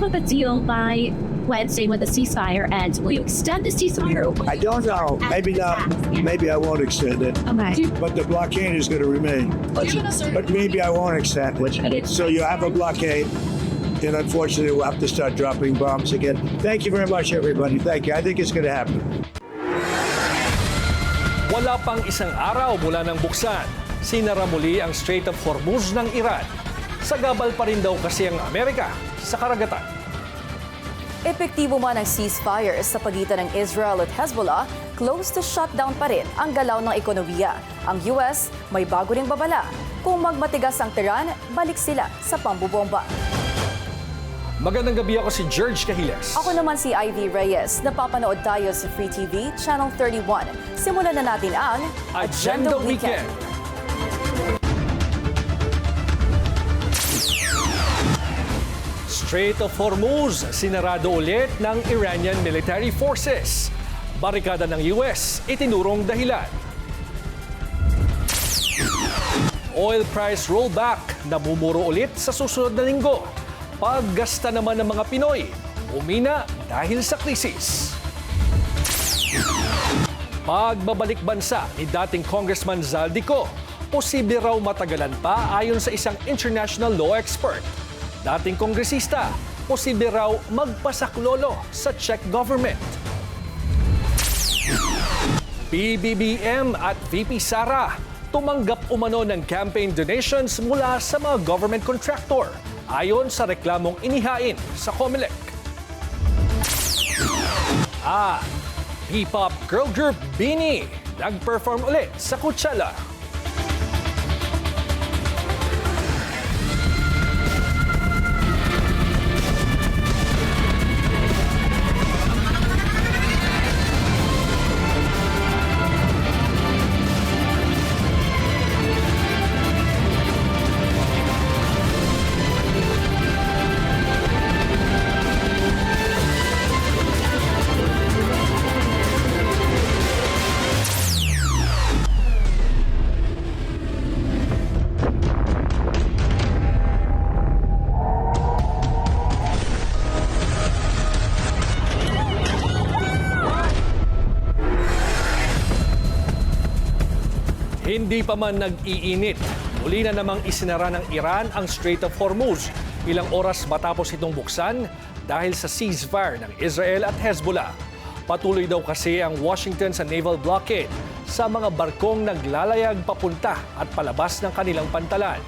have a deal by Wednesday when the ceasefire ends? Will you extend the ceasefire? I don't know. Maybe not. Maybe I won't extend it. Okay. But the blockade is going to remain. But maybe I won't extend it. So you have a blockade, and unfortunately, we'll have to start dropping bombs again. Thank you very much, everybody. Thank you. I think it's going to happen. Wala pang isang araw mula ng buksan, sinara muli ang Strait of Hormuz ng Iran. Sagabal pa rin daw kasi ang Amerika sa karagatan. Epektibo man ang ceasefire sa pagitan ng Israel at Hezbollah, close to shutdown pa rin ang galaw ng ekonomiya. Ang US may bago ring babala. Kung magmatigas ang Tehran, balik sila sa pambubomba. Magandang gabi, ako si George Cahiles. Ako naman si Ivy Reyes. Napapanood tayo sa Free TV, Channel 31. Simulan na natin ang Agenda Weekend. Strait of Hormuz, sinarado ulit ng Iranian military forces. Barikada ng US, itinurong dahilan. Oil price rollback, namumuro ulit sa susunod na linggo. Paggasta naman ng mga Pinoy, umina dahil sa krisis. Pagbabalik bansa ni dating Congressman Zaldico, posible raw matagalan pa ayon sa isang international law expert. Dating kongresista, posible raw magpasaklolo sa Czech government. PBBM at VP Sara, tumanggap umano ng campaign donations mula sa mga government contractor ayon sa reklamong inihain sa COMELEC. P-pop girl group BINI nag-perform ulit sa Coachella. Hindi pa man nag-iinit, muli na namang isinara ng Iran ang Strait of Hormuz ilang oras matapos itong buksan dahil sa ceasefire ng Israel at Hezbollah. Patuloy daw kasi ang Washington sa naval blockade sa mga barkong naglalayag papunta at palabas ng kanilang pantalan.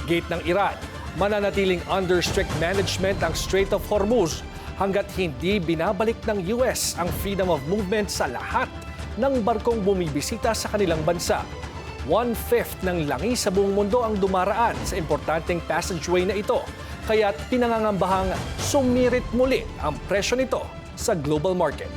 Gate ng Iran, mananatiling under strict management ang Strait of Hormuz hanggat hindi binabalik ng US ang freedom of movement sa lahat ng barkong bumibisita sa kanilang bansa. 1/5 ng langis sa buong mundo ang dumaraan sa importanteng passageway na ito. Kaya't pinangangambahang sumirit muli ang presyo nito sa global market.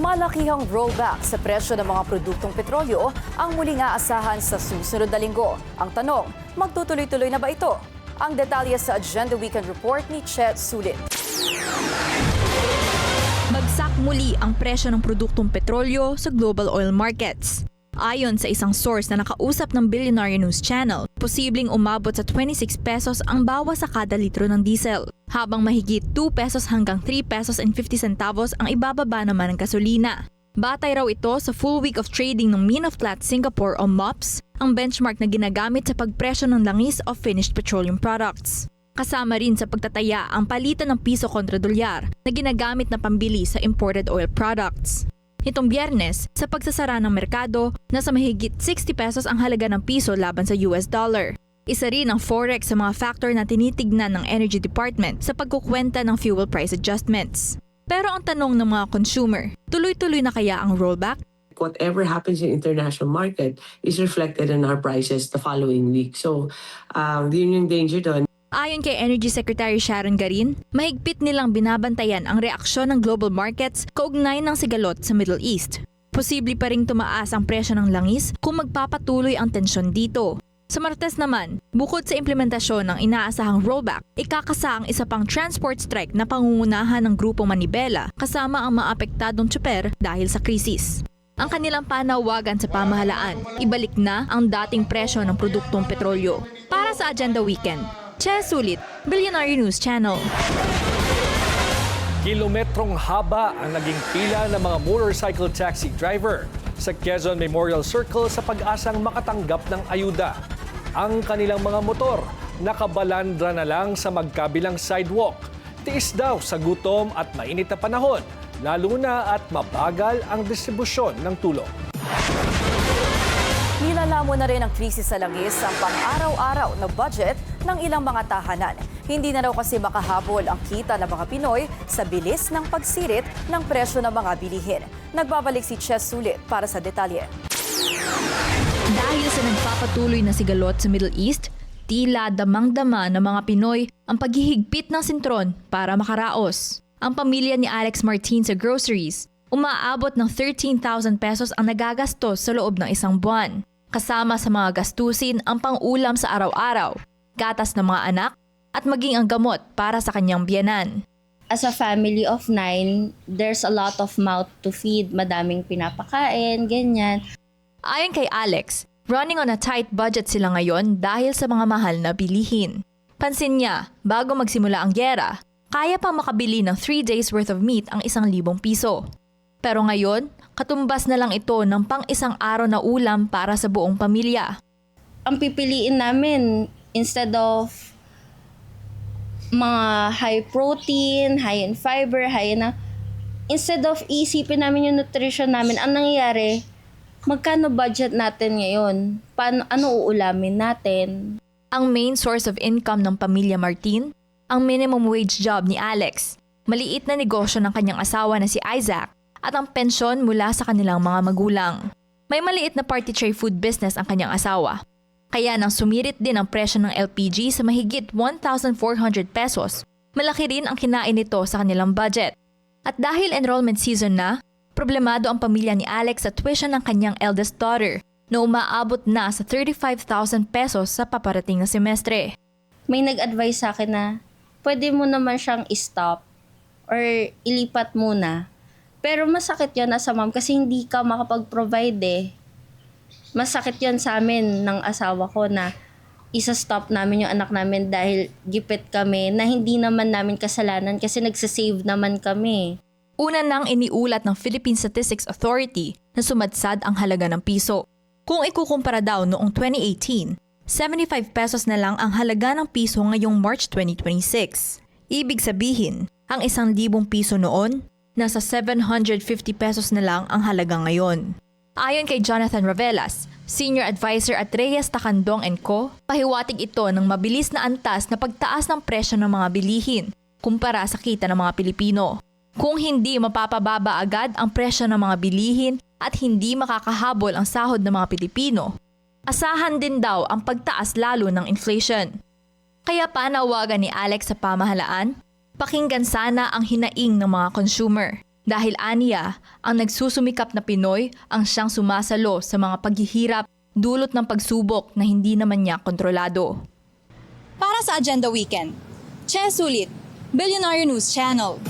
Malakihang rollback sa presyo ng mga produktong petrolyo ang muling aasahan sa susunod na linggo. Ang tanong, magtutuloy-tuloy na ba ito? Ang detalye sa Agenda Weekend Report ni Che Sulit. Bagsak muli ang presyo ng produktong petrolyo sa global oil markets. Ayon sa isang source na nakausap ng Billionaire News Channel, posibleng umabot sa 26 pesos ang bawas sa kada litro ng diesel, habang mahigit 2 pesos hanggang 3 pesos and 50 centavos ang ibababa naman ng gasolina. Batay raw ito sa full week of trading ng Mean of Platts Singapore o MOPS, ang benchmark na ginagamit sa pagpresyo ng langis of finished petroleum products. Kasama rin sa pagtataya ang palitan ng piso kontra dolyar na ginagamit na pambili sa imported oil products. Nitong Biyernes, sa pagsasara ng merkado, nasa mahigit 60 pesos ang halaga ng piso laban sa US dollar. Isa rin ang forex sa mga factor na tinitignan ng Energy Department sa pagkukwenta ng fuel price adjustments. Pero ang tanong ng mga consumer, tuloy-tuloy na kaya ang rollback? Whatever happens in international market is reflected in our prices the following week. So, yun yung danger doon. Ayon kay Energy Secretary Sharon Garin, mahigpit nilang binabantayan ang reaksyon ng global markets kaugnay ng sigalot sa Middle East. Posible pa ring tumaas ang presyo ng langis kung magpapatuloy ang tensyon dito. Sa Martes naman, bukod sa implementasyon ng inaasahang rollback, ikakasa ang isa pang transport strike na pangungunahan ng Grupo Manibela kasama ang mga apektadong tsuper dahil sa krisis. Ang kanilang panawagan sa pamahalaan, ibalik na ang dating presyo ng produktong petrolyo. Para sa Agenda Weekend, Che Sulit, Billionaire News Channel. Kilometrong haba ang naging pila ng mga motorcycle taxi driver sa Quezon Memorial Circle sa pag-asang makatanggap ng ayuda. Ang kanilang mga motor nakabalandra na lang sa magkabilang sidewalk. Tiis daw sa gutom at mainit na panahon, lalo na at mabagal ang distribusyon ng tulong. Nilalamon na rin ang krisis sa langis ang pang-araw-araw na budget ng ilang mga tahanan. Hindi na raw kasi makahabol ang kita ng mga Pinoy sa bilis ng pagsirit ng presyo ng mga bilihin. Nagbabalik si Che Sulit para sa detalye. Dahil sa nagpapatuloy na sigalot sa Middle East, tila damang-dama ng mga Pinoy ang paghihigpit ng sintron para makaraos. Ang pamilya ni Alex Martin sa groceries, umaabot ng 13,000 pesos ang nagagastos sa loob ng isang buwan. Kasama sa mga gastusin ang pang-ulam sa araw-araw, gatas ng mga anak, at maging ang gamot para sa kanyang biyenan. As a family of 9, there's a lot of mouth to feed. Madaming pinapakain, ganyan. Ayon kay Alex, running on a tight budget sila ngayon dahil sa mga mahal na bilihin. Pansin niya, bago magsimula ang gyera, kaya pang makabili ng 3 days worth of meat ang 1,000 piso. Pero ngayon, katumbas na lang ito ng pang-isang araw na ulam para sa buong pamilya. Ang pipiliin namin, instead of mga high protein, high in fiber, instead of isipin namin yung nutrition namin, ang nangyayari, magkano budget natin ngayon? Ano uulamin natin? Ang main source of income ng pamilya Martin, ang minimum wage job ni Alex, maliit na negosyo ng kanyang asawa na si Isaac, at ang pensyon mula sa kanilang mga magulang. May maliit na party tray food business ang kanyang asawa. Kaya nang sumirit din ang presyo ng LPG sa mahigit 1,400 pesos, malaki rin ang kinain nito sa kanilang budget. At dahil enrollment season na, problemado ang pamilya ni Alex sa tuition ng kanyang eldest daughter na umaabot na sa 35,000 pesos sa paparating na semestre. May nag-advise sa akin na pwede mo naman siyang i-stop or ilipat muna. Pero masakit yun as a mom kasi hindi ka makapag-provide eh. Masakit yun sa amin ng asawa ko na isa-stop namin yung anak namin dahil gipit kami na hindi naman namin kasalanan kasi nagsasave naman kami. Una nang iniulat ng Philippine Statistics Authority na sumadsad ang halaga ng piso. Kung ikukumpara daw noong 2018, 75 pesos na lang ang halaga ng piso ngayong March 2026. Ibig sabihin, ang 1,000 piso noon, nasa 750 pesos na lang ang halaga ngayon. Ayon kay Jonathan Ravelas, Senior Advisor at Reyes Takandong & Co., pahiwatig ito ng mabilis na antas na pagtaas ng presyo ng mga bilihin kumpara sa kita ng mga Pilipino. Kung hindi mapapababa agad ang presyo ng mga bilihin at hindi makakahabol ang sahod ng mga Pilipino, asahan din daw ang pagtaas lalo ng inflation. Kaya panawagan ni Alex sa pamahalaan, pakinggan sana ang hinaing ng mga consumer. Dahil aniya, ang nagsusumikap na Pinoy ang siyang sumasalo sa mga paghihirap dulot ng pagsubok na hindi naman niya kontrolado. Para sa Agenda Weekend, Che Sulit, Billionaire News Channel.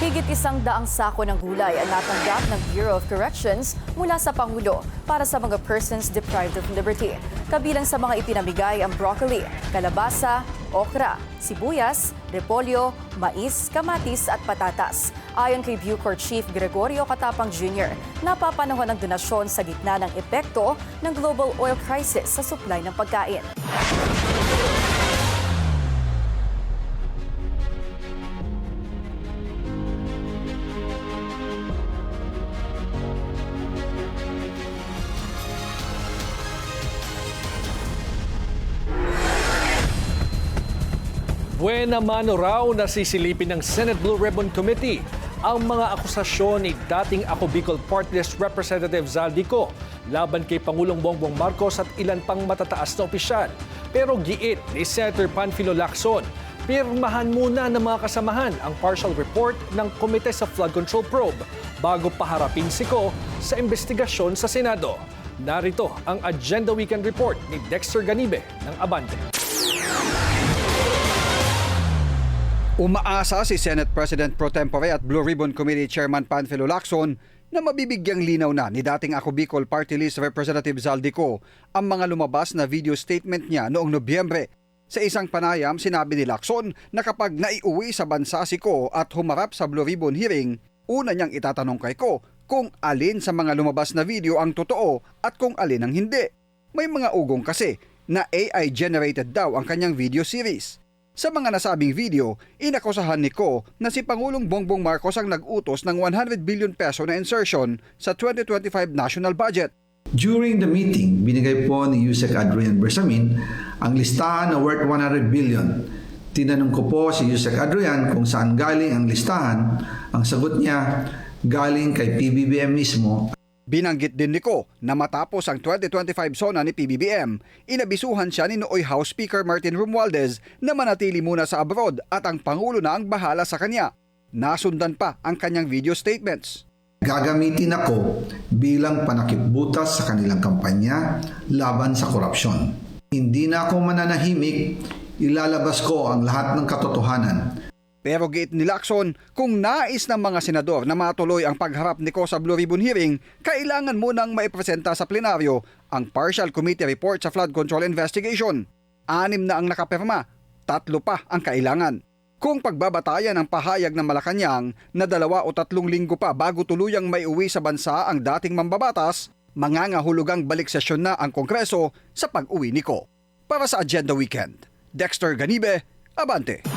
Higit 100 sako ng gulay ang natanggap ng Bureau of Corrections mula sa Pangulo para sa mga persons deprived of liberty. Kabilang sa mga ipinamigay ang broccoli, kalabasa, okra, sibuyas, repolyo, mais, kamatis at patatas. Ayon kay Bucor Chief Gregorio Katapang Jr., napapanahon ang donasyon sa gitna ng epekto ng global oil crisis sa supply ng pagkain. Buena mano raw na sisilipin ng Senate Blue Ribbon Committee ang mga akusasyon ni dating Ako Bicol Party List Representative Zaldico laban kay Pangulong Bongbong Marcos at ilan pang matataas na opisyal. Pero giit ni Senator Panfilo Lacson, pirmahan muna ng mga kasamahan ang partial report ng Komite sa Flood Control Probe bago paharapin si Ko sa investigasyon sa Senado. Narito ang Agenda Weekend Report ni Dexter Ganibe ng Abante. Umaasa si Senate President Pro Tempore at Blue Ribbon Committee Chairman Panfilo Lacson na mabibigyang linaw na ni dating Ako Bicol Party List Representative Zaldico ang mga lumabas na video statement niya noong Nobyembre. Sa isang panayam, sinabi ni Lacson na kapag naiuwi sa bansa si Ko at humarap sa Blue Ribbon hearing, una niyang itatanong kay Ko kung alin sa mga lumabas na video ang totoo at kung alin ang hindi. May mga ugong kasi na AI-generated daw ang kanyang video series. Sa mga nasabing video, inakusahan ni Ko na si Pangulong Bongbong Marcos ang nag-utos ng 100 billion peso na insertion sa 2025 national budget. During the meeting, binigay po ni Yusek Adrian Bersamin ang listahan na worth 100 billion. Tinanong ko po si Yusek Adrian kung saan galing ang listahan. Ang sagot niya, galing kay PBBM mismo. Binanggit din ni Ko na matapos ang 2025 SONA ni PBBM, inabisuhan siya ni Nooy House Speaker Martin Romualdez na manatili muna sa abroad at ang Pangulo na ang bahala sa kanya. Nasundan pa ang kanyang video statements. Gagamitin ako bilang panakipbutas sa kanilang kampanya laban sa korupsyon. Hindi na ako mananahimik, ilalabas ko ang lahat ng katotohanan. Pero giit ni Lacson, kung nais ng mga senador na matuloy ang pagharap ni Ko sa Blue Ribbon hearing, kailangan munang maipresenta sa plenaryo ang partial committee report sa flood control investigation. 6 na ang nakapirma, 3 pa ang kailangan. Kung pagbabatayan ang pahayag ng Malacanang na 2 o 3 linggo pa bago tuluyang maiuwi sa bansa ang dating mambabatas, mangangahulugang balik sesyon na ang Kongreso sa pag-uwi ni Ko. Para sa Agenda Weekend, Dexter Ganibe, Abante.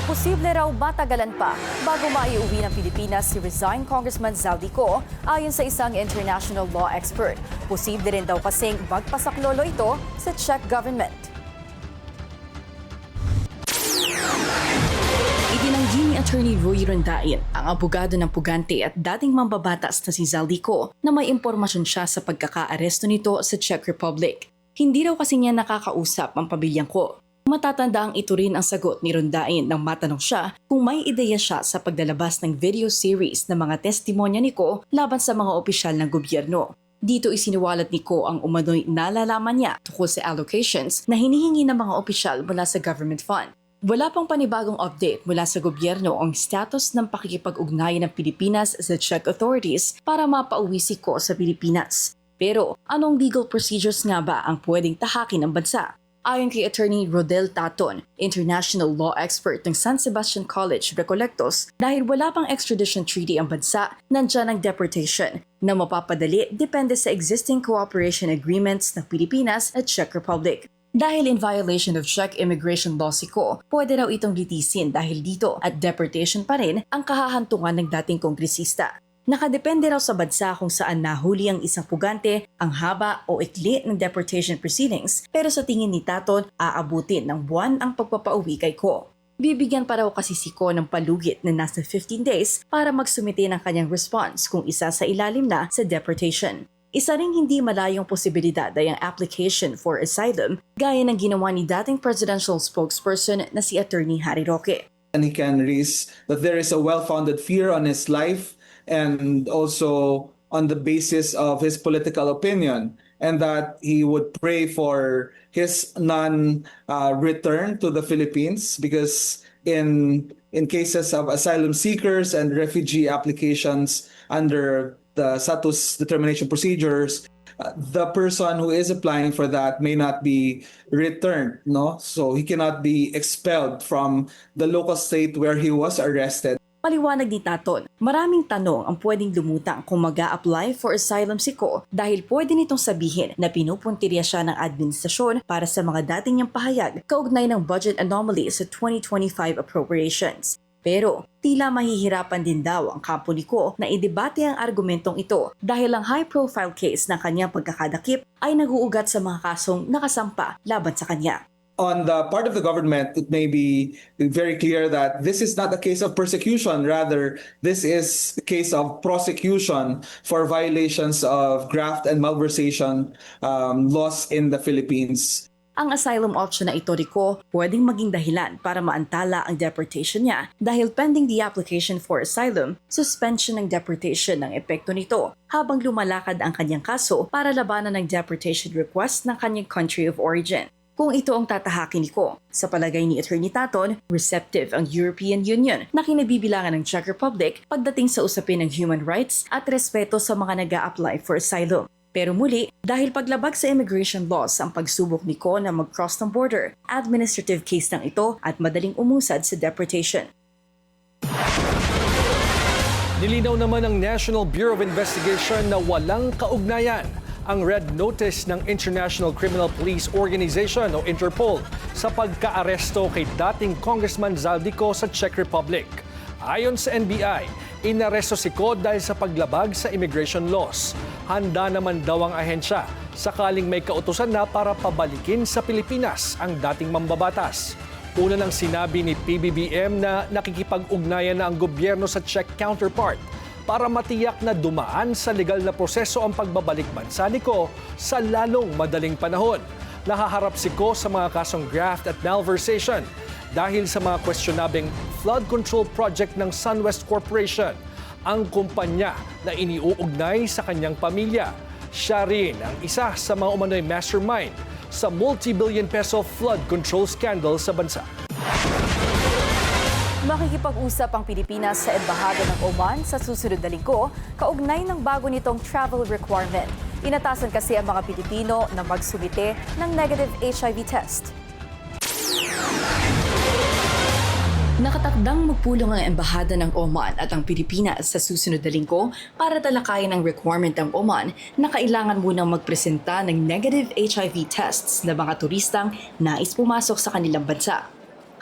Posible raw matagalan pa bago maiuwi ng Pilipinas si resigned Congressman Zaldico ayon sa isang international law expert. Posible rin daw kasing magpasaklolo ito sa Czech government. Itinanggi ni Attorney Roy Rondain, ang abogado ng pugante at dating mambabatas na si Zaldico, na may impormasyon siya sa pagkakaaresto nito sa Czech Republic. Hindi raw kasi niya nakakausap ang pamilyang Ko. Matatanda ang ito rin ang sagot ni Rondain nang matanong siya kung may ideya siya sa paglalabas ng video series ng mga testimonya ni Ko laban sa mga opisyal ng gobyerno. Dito isiniwalat ni Ko ang umano'y nalalaman niya tungkol sa allocations na hinihingi ng mga opisyal mula sa government fund. Wala pang panibagong update mula sa gobyerno ang status ng pakikipag-ugnayan ng Pilipinas sa Czech authorities para mapauwi si Ko sa Pilipinas. Pero anong legal procedures nga ba ang pwedeng tahakin ng bansa? Ayon kay Attorney Rodel Taton, international law expert ng San Sebastian College, Recolectos, dahil wala pang extradition treaty ang bansa, nandyan ang deportation na mapapadali depende sa existing cooperation agreements ng Pilipinas at Czech Republic. Dahil in violation of Czech immigration law si Ko, pwede raw itong litisin dahil dito at deportation pa rin ang kahahantungan ng dating kongresista. Nakadepende raw sa bansa kung saan nahuli ang isang pugante, ang haba o ikli ng deportation proceedings, pero sa tingin ni Taton, aabutin ng buwan ang pagpapauwi kay Ko. Bibigyan pa raw kasi si Ko ng palugit na nasa 15 days para magsumite ng kanyang response kung isa sa ilalim na sa deportation. Isa ring hindi malayong posibilidad ay ang application for asylum gaya ng ginawa ni dating presidential spokesperson na si Attorney Harry Roque. And he can raise that there is a well-founded fear on his life and also on the basis of his political opinion, and that he would pray for his non-return to the Philippines because in cases of asylum seekers and refugee applications under the status determination procedures, the person who is applying for that may not be returned, no? So he cannot be expelled from the local state where he was arrested. Paliwanag ni Taton, maraming tanong ang pwedeng lumutang kung mag-a-apply for asylum si Ko dahil pwede nitong sabihin na pinupuntirya siya ng administrasyon para sa mga dating niyang pahayag kaugnay ng budget anomaly sa 2025 appropriations. Pero tila mahihirapan din daw ang kampo ni Ko na idebate ang argumentong ito dahil ang high-profile case ng kanyang pagkakadakip ay nag-uugat sa mga kasong nakasampa laban sa kanya. On the part of the government, it may be very clear that this is not a case of persecution. Rather, this is a case of prosecution for violations of graft and malversation laws in the Philippines. Ang asylum option na ito, Rico, pwedeng maging dahilan para maantala ang deportation niya dahil pending the application for asylum, suspension ng deportation ng epekto nito habang lumalakad ang kanyang kaso para labanan ng deportation request ng kanyang country of origin. Kung ito ang tatahakin ni Ko, sa palagay ni Attorney Taton, receptive ang European Union na kinabibilangan ng Czech Republic pagdating sa usapin ng human rights at respeto sa mga nag-a-apply for asylum. Pero muli, dahil paglabag sa immigration laws ang pagsubok ni Ko na mag-cross ng border, administrative case lang ito at madaling umusad sa deportation. Nilinaw naman ng National Bureau of Investigation na walang kaugnayan ang red notice ng International Criminal Police Organization o Interpol sa pagkaaresto kay dating Congressman Zaldico sa Czech Republic. Ayon sa NBI, inaresto si Ko dahil sa paglabag sa immigration laws. Handa naman daw ang ahensya sakaling may kautusan na para pabalikin sa Pilipinas ang dating mambabatas. Una nang sinabi ni PBBM na nakikipag-ugnayan na ang gobyerno sa Czech counterpart para matiyak na dumaan sa legal na proseso ang pagbabalik bansa ni Ko sa lalong madaling panahon. Nahaharap si Ko sa mga kasong graft at malversation dahil sa mga questionabeng flood control project ng SunWest Corporation, ang kumpanya na iniuugnay sa kanyang pamilya. Siya rin ang isa sa mga umano'y mastermind sa multi-billion peso flood control scandal sa bansa. Makikipag-usap ang Pilipinas sa embahada ng Oman sa susunod na linggo, kaugnay ng bago nitong travel requirement. Inatasan kasi ang mga Pilipino na magsumite ng negative HIV test. Nakatakdang magpulong ang embahada ng Oman at ang Pilipinas sa susunod na linggo para talakayin ang requirement ng Oman na kailangan munang magpresenta ng negative HIV tests na mga turistang nais pumasok sa kanilang bansa.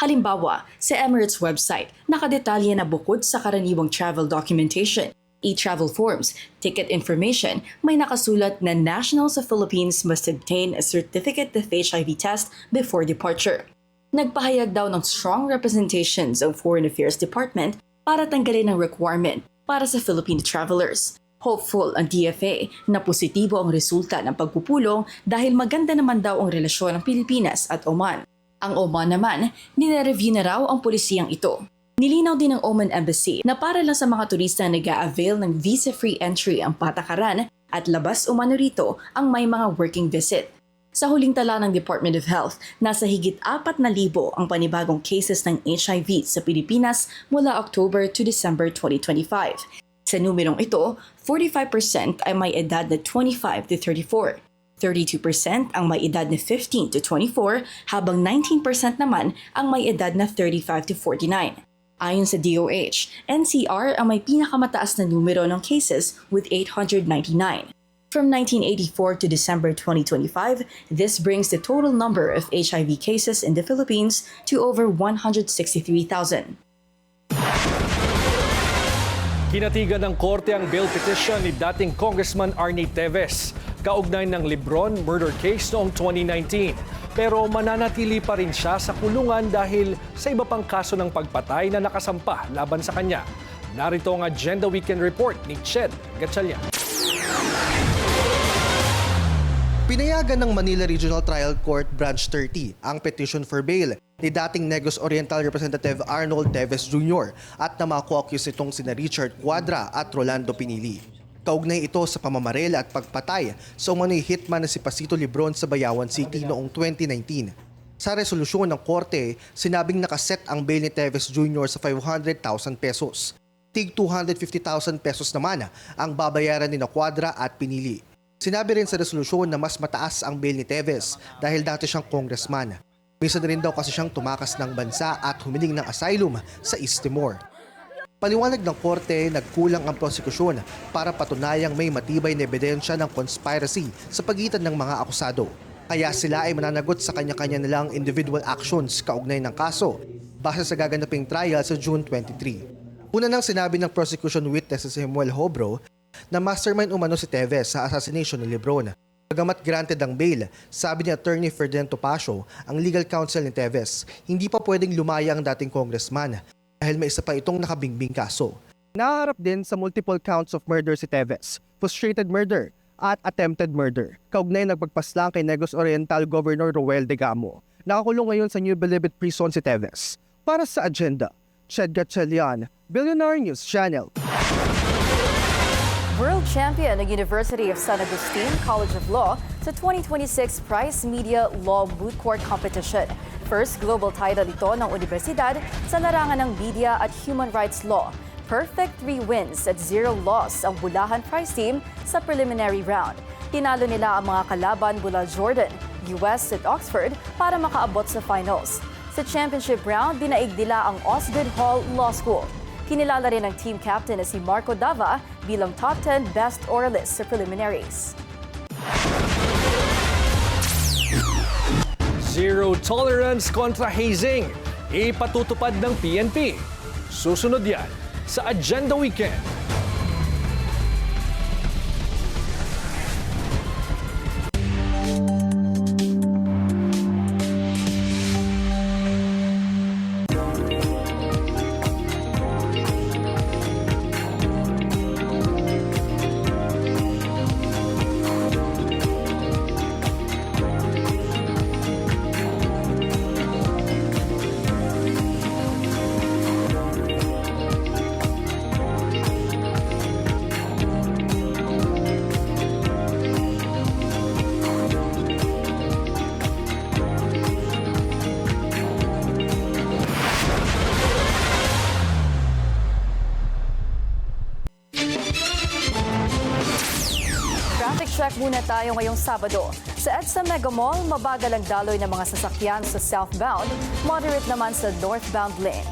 Halimbawa, sa Emirates website, nakadetalye na bukod sa karaniwang travel documentation, e-travel forms, ticket information, may nakasulat na nationals of Philippines must obtain a certificate of HIV test before departure. Nagpahayag daw ng strong representations ang Foreign Affairs Department para tanggalin ang requirement para sa Filipino travelers. Hopeful ang DFA na positibo ang resulta ng pagpupulong dahil maganda naman daw ang relasyon ng Pilipinas at Oman. Ang Oman naman, nire-review na raw ang polisiyang ito. Nilinaw din ng Oman Embassy na para lang sa mga turista na nag-a-avail ng visa-free entry ang patakaran at labas umano rito ang may mga working visit. Sa huling tala ng Department of Health, nasa higit 4,000 ang panibagong cases ng HIV sa Pilipinas mula October to December 2025. Sa numerong ito, 45% ay may edad na 25 to 34. 32% ang may edad na 15 to 24, habang 19% naman ang may edad na 35 to 49. Ayon sa DOH, NCR ang may pinakamataas na numero ng cases with 899. From 1984 to December 2025, this brings the total number of HIV cases in the Philippines to over 163,000. Kinatigan ng korte ang bail petition ni dating Congressman Arnie Teves kaugnay ng Lebron murder case noong 2019. Pero mananatili pa rin siya sa kulungan dahil sa iba pang kaso ng pagpatay na nakasampa laban sa kanya. Narito ang Agenda Weekend Report ni Ched Gatchalian. Pinayagan ng Manila Regional Trial Court Branch 30 ang petition for bail ni dating Negros Oriental Representative Arnold Teves Jr. at na mga co-accused nitong sina Richard Cuadra at Rolando Pinili. Kaugnay ito sa pamamaril at pagpatay sa umano'y hitman na si Pasito Lebron sa Bayawan City noong 2019. Sa resolusyon ng korte, sinabing nakaset ang bail ni Teves Jr. sa 500,000 pesos. Tig 250,000 pesos naman ang babayaran ni Cuadra at Pinili. Sinabi rin sa resolusyon na mas mataas ang bail ni Teves dahil dati siyang congressman. Minsan rin daw kasi siyang tumakas ng bansa at humiling ng asylum sa East Timor. Paliwanag ng korte, nagkulang ang prosekusyon para patunayang may matibay na ebidensya ng conspiracy sa pagitan ng mga akusado. Kaya sila ay mananagot sa kanya-kanya nilang individual actions kaugnay ng kaso base sa gaganaping trial sa June 23. Una nang sinabi ng prosecution witness si Samuel Hobro na mastermind umano si Teves sa assassination ni Lebron. Bagamat granted ang bail, sabi ni Attorney Ferdinand Topacio, ang legal counsel ni Teves, hindi pa pwedeng lumaya ang dating congressman dahil may isa pa itong nakabingbing kaso. Naharap din sa multiple counts of murder si Teves, frustrated murder, at attempted murder. Kaugnay nagpagpaslang kay Negros Oriental Governor Roel Degamo. Nakakulong ngayon sa New Bilibid Prison si Teves. Para sa Agenda, Ched Gatchalian, Billionaire News Channel. World champion ng University of San Agustin College of Law sa 2026 Prize Media Law Moot Court Competition. First global title ito ng universidad sa larangan ng media at human rights law. Perfect 3 wins at 0 loss ang Bulacan Prize team sa preliminary round. Tinalo nila ang mga kalaban mula Jordan, US at Oxford para makaabot sa finals. Sa championship round, dinaig nila ang Osgoode Hall Law School. Kinilala rin ng team captain na si Marco Dava bilang top 10 best oralist sa preliminaries. Zero tolerance kontra hazing. Ipatutupad ng PNP. Susunod yan sa Agenda Weekend. Check muna tayo ngayong Sabado. Sa EDSA Mega Mall, mabagal ang daloy ng mga sasakyan sa southbound, moderate naman sa northbound lane.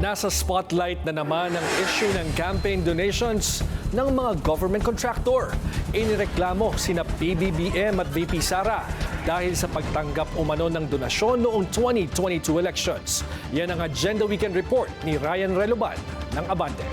Nasa spotlight na naman ang issue ng campaign donations ng mga government contractor. Inireklamo sina PBBM at VP Sara dahil sa pagtanggap umano ng donasyon noong 2022 elections. Yan ang Agenda Weekend Report ni Ryan Reloban ng Abante.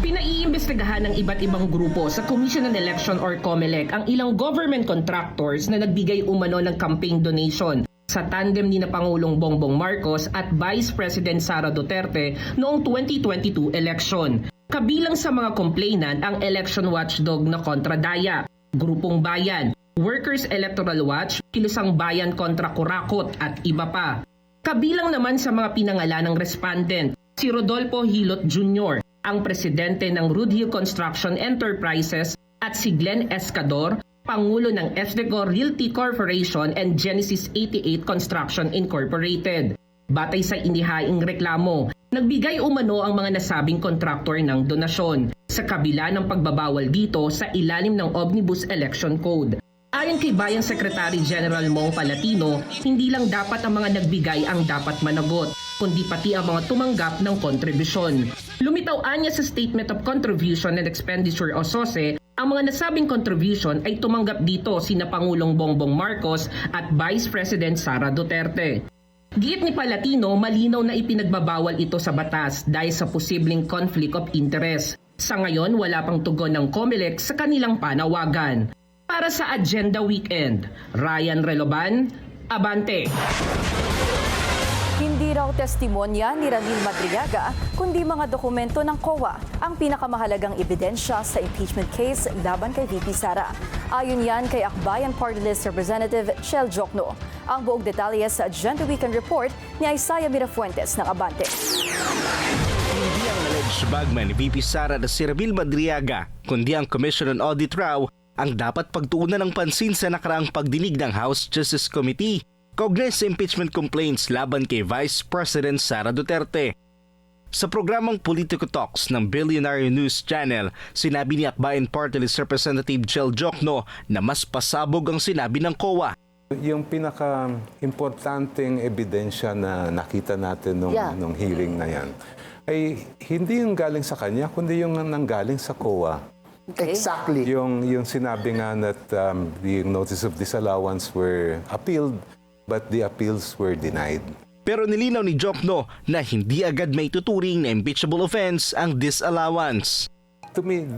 Pinaiimbestigahan ng iba't ibang grupo sa Commission on Election or COMELEC ang ilang government contractors na nagbigay umano ng campaign donation sa tandem ni na Pangulong Bongbong Marcos at Vice President Sara Duterte noong 2022 election. Kabilang sa mga complainant ang election watchdog na Kontradaya, Grupong Bayan, Workers Electoral Watch, Kilusang Bayan kontra Kurakot at iba pa. Kabilang naman sa mga pinangalan ng respondent, si Rodolfo Hilot Jr., ang presidente ng Rudhill Construction Enterprises at si Glenn Escador, Pangulo ng Esdecor Realty Corporation and Genesis 88 Construction Incorporated. Batay sa inihaing reklamo, nagbigay umano ang mga nasabing kontraktor ng donasyon sa kabila ng pagbabawal dito sa ilalim ng Omnibus Election Code. Ayon kay Bayan Secretary General Mong Palatino, hindi lang dapat ang mga nagbigay ang dapat managot, kundi pati ang mga tumanggap ng kontribusyon. Lumitaw anya sa Statement of Contribution and Expenditure o SOSE, ang mga nasabing contribution ay tumanggap dito sina Pangulong Bongbong Marcos at Vice President Sara Duterte. Giit ni Palatino, malinaw na ipinagbabawal ito sa batas dahil sa posibleng conflict of interest. Sa ngayon, wala pang tugon ng COMELEC sa kanilang panawagan. Para sa Agenda Weekend, Ryan Reloban, Abante. Hindi raw testimonya ni Ranil Madriaga, kundi mga dokumento ng COA ang pinakamahalagang ebidensya sa impeachment case laban kay VP Sara. Ayon yan kay Akbayan Party List Representative Chel Jokno. Ang buong detalye sa Agenda Weekend Report ni Isaiah Mirafuentes ng Abante. Hindi ang alleged bagman ni VP Sara na si Ranil Madriaga, kundi ang Commission on Audit raw ang dapat pagtuunan ng pansin sa nakaraang pagdinig ng House Justice Committee kaugnay sa impeachment complaints laban kay Vice President Sara Duterte. Sa programang Politico Talks ng Billionaire News Channel, sinabi ni Akbayan Party List Representative Chel Jokno na mas pasabog ang sinabi ng COA. Yung pinaka-importanteng ebidensya na nakita natin nung hearing na yan ay hindi yung galing sa kanya, kundi yung nanggaling sa COA. Exactly. Yung sinabi nga that the notice of disallowance were appealed, but the appeals were denied. Pero nilinaw ni Jokno na hindi agad may tuturing na impeachable offense ang disallowance. To me,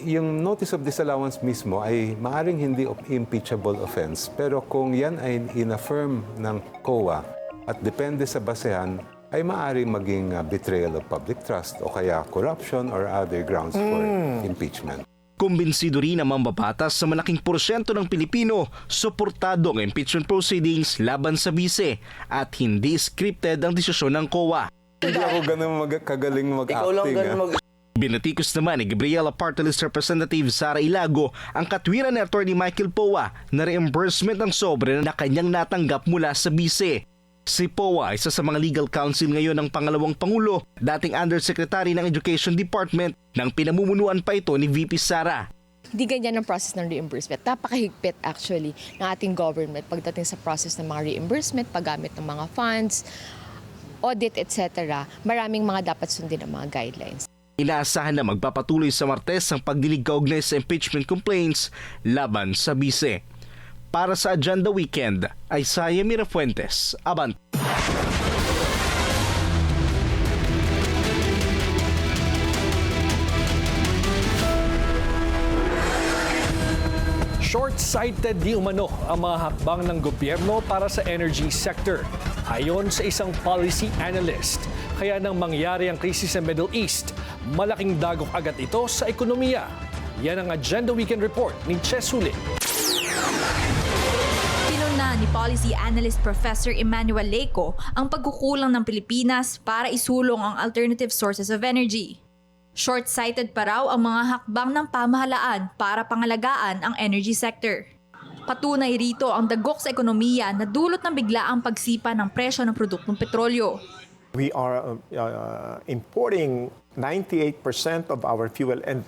yung notice of disallowance mismo ay maaring hindi impeachable offense. Pero kung yan ay in-affirm ng COA at depende sa basehan, ay maaaring maging betrayal of public trust o kaya corruption or other grounds for impeachment. Kumbinsido rin ang mambabatas sa malaking porsyento ng Pilipino suportado ang impeachment proceedings laban sa bise at hindi scripted ang desisyon ng COA. Hindi ako ganun kagaling mag-acting. Binatikos naman ni Gabriela Party List Representative Sara Ilago ang katwiran ni Atty. Michael Poa na reimbursement ng sobre na kanyang natanggap mula sa bise. Si Poa, isa sa mga legal counsel ngayon ng pangalawang Pangulo, dating Undersecretary ng Education Department nang pinamumunuan pa ito ni VP Sara. Hindi ganyan ang process ng reimbursement. Napakahigpit actually ng ating government pagdating sa process ng mga reimbursement, paggamit ng mga funds, audit, etc. Maraming mga dapat sundin ang mga guidelines. Inaasahan na magpapatuloy sa Martes ang pagdilig kaugnay sa impeachment complaints laban sa bise. Para sa Agenda Weekend, Isaiah Mirafuentes, Abante. Short-sighted di umano ang mga hakbang ng gobyerno para sa energy sector. Ayon sa isang policy analyst, kaya nang mangyari ang krisis sa Middle East, malaking dagok agad ito sa ekonomiya. Yan ang Agenda Weekend Report ni Che Sulit. Pinuna ni policy analyst Professor Emmanuel Leco ang pagkukulang ng Pilipinas para isulong ang alternative sources of energy. Short-sighted pa raw ang mga hakbang ng pamahalaan para pangalagaan ang energy sector. Patunay rito ang dagok sa ekonomiya na dulot ng biglaang pagsipa ng presyo ng produktong petrolyo. We are importing 98% of our fuel, and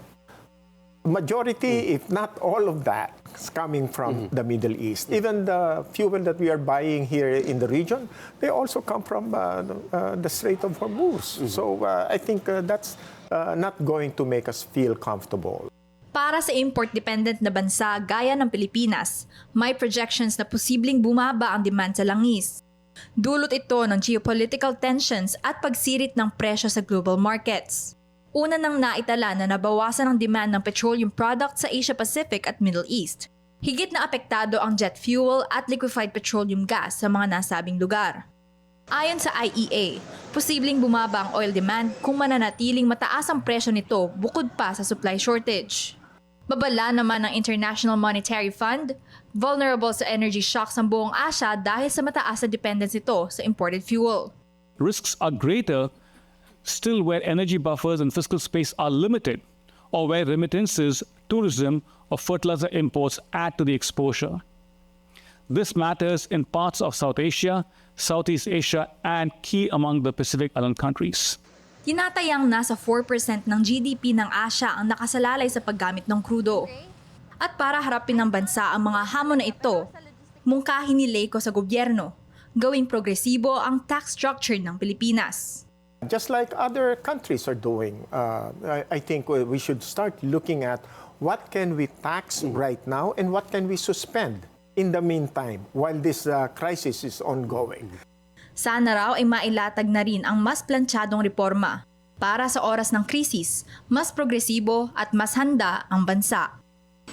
majority, if not all of that, is coming from the Middle East. Even the fuel that we are buying here in the region, they also come from the Strait of Hormuz. So I think that's not going to make us feel comfortable. Para sa import-dependent na bansa gaya ng Pilipinas, may projections na posibleng bumaba ang demand sa langis. Dulot ito ng geopolitical tensions at pagsirit ng presyo sa global markets. Una nang naitala na nabawasan ang demand ng petroleum products sa Asia-Pacific at Middle East. Higit na apektado ang jet fuel at liquefied petroleum gas sa mga nasabing lugar. Ayon sa IEA, posibleng bumaba ang oil demand kung mananatiling mataas ang presyo nito bukod pa sa supply shortage. Babala naman ng International Monetary Fund, vulnerable sa energy shocks ang buong Asia dahil sa mataas na dependence ito sa imported fuel. Risks are greater still where energy buffers and fiscal space are limited, or where remittances, tourism, or fertilizer imports add to the exposure. This matters in parts of South Asia, Southeast Asia, and key among the Pacific Island countries. Tinatayang nasa 4% ng GDP ng Asia ang nakasalalay sa paggamit ng krudo. At para harapin ng bansa ang mga hamon na ito, mungkahi ni Leco sa gobyerno, gawing progresibo ang tax structure ng Pilipinas. Just like other countries are doing, I think we should start looking at what can we tax right now and what can we suspend in the meantime while this crisis is ongoing. Sana raw ay mailatag na rin ang mas plantsadong reforma para sa oras ng krisis, mas progresibo at mas handa ang bansa.